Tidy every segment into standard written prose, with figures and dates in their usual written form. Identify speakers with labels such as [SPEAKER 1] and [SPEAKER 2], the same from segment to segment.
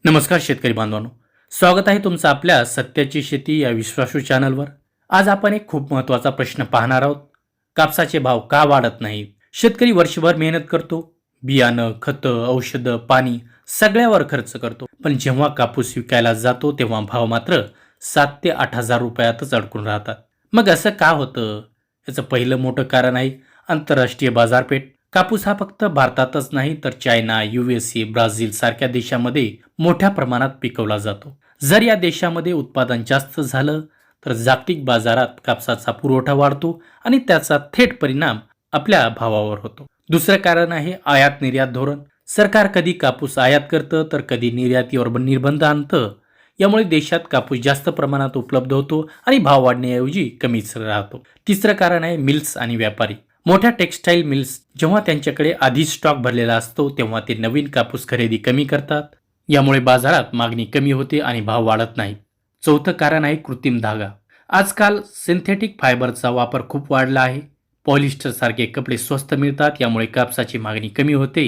[SPEAKER 1] नमस्कार शेतकरी बांधवांनो, स्वागत आहे तुमचं आपल्या सत्याची शेती या विश्वासू चॅनलवर। आज आपण एक खूप महत्त्वाचा प्रश्न पाहणार आहोत। कापसाचे भाव का वाढत नाहीत? शेतकरी वर्षभर मेहनत करतो, बियाणं, खतं, औषधं, पाणी सगळ्यावर खर्च करतो, पण जेव्हा कापूस विकायला जातो तेव्हा भाव मात्र 7 ते 8 हजार रुपयातच अडकून राहतात। मग असं का होतं? याचं पहिलं मोठं कारण आहे आंतरराष्ट्रीय बाजारपेठ। कापूस हा फक्त भारतातच नाही तर चायना, USA, ब्राझील सारख्या देशांमध्ये मोठ्या प्रमाणात पिकवला जातो। जर या देशामध्ये उत्पादन जास्त झालं तर जागतिक बाजारात कापसाचा पुरवठा वाढतो आणि त्याचा थेट परिणाम आपल्या भावावर होतो। दुसरं कारण आहे आयात निर्यात धोरण। सरकार कधी कापूस आयात करतं तर कधी निर्यातीवर निर्बंध आणतं। यामुळे देशात कापूस जास्त प्रमाणात उपलब्ध होतो आणि भाव वाढण्याऐवजी कमीच राहतो। तिसरं कारण आहे मिल्स आणि व्यापारी। मोठ्या टेक्सटाईल मिल्स जेव्हा त्यांच्याकडे आधीच स्टॉक भरलेला असतो तेव्हा ते नवीन कापूस खरेदी कमी करतात। यामुळे बाजारात मागणी कमी होते आणि भाव वाढत नाही। चौथं कारण आहे कृत्रिम धागा। आजकाल सिंथेटिक फायबरचा वापर खूप वाढला आहे। पॉलिस्टर सारखे कपडे स्वस्त मिळतात, यामुळे कापसाची मागणी कमी होते।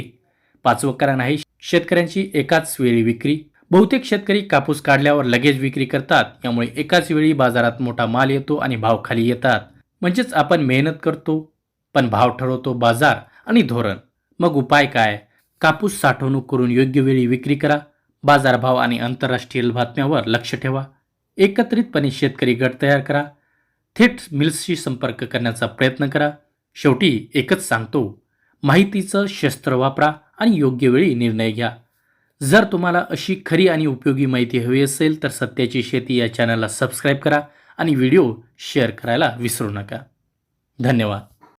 [SPEAKER 1] पाचवं कारण आहे शेतकऱ्यांची एकाच वेळी विक्री। बहुतेक शेतकरी कापूस काढल्यावर लगेच विक्री करतात, यामुळे एकाच वेळी बाजारात मोठा माल येतो आणि भाव खाली येतात। म्हणजेच आपण मेहनत करतो पण भाव ठरवतो बाजार आणि धोरण। मग उपाय काय? कापूस साठवणूक करून योग्य वेळी विक्री करा, बाजारभाव आणि आंतरराष्ट्रीय बातम्यावर लक्ष ठेवा, एकत्रितपणे शेतकरी गट तयार करा, थेट मिल्सशी संपर्क करण्याचा प्रयत्न करा। शेवटी एकच सांगतो, माहितीचं शस्त्र वापरा आणि योग्य वेळी निर्णय घ्या। जर तुम्हाला अशी खरी आणि उपयोगी माहिती हवी असेल तर सत्याची शेती या चॅनलला सबस्क्राईब करा आणि व्हिडिओ शेअर करायला विसरू नका। धन्यवाद।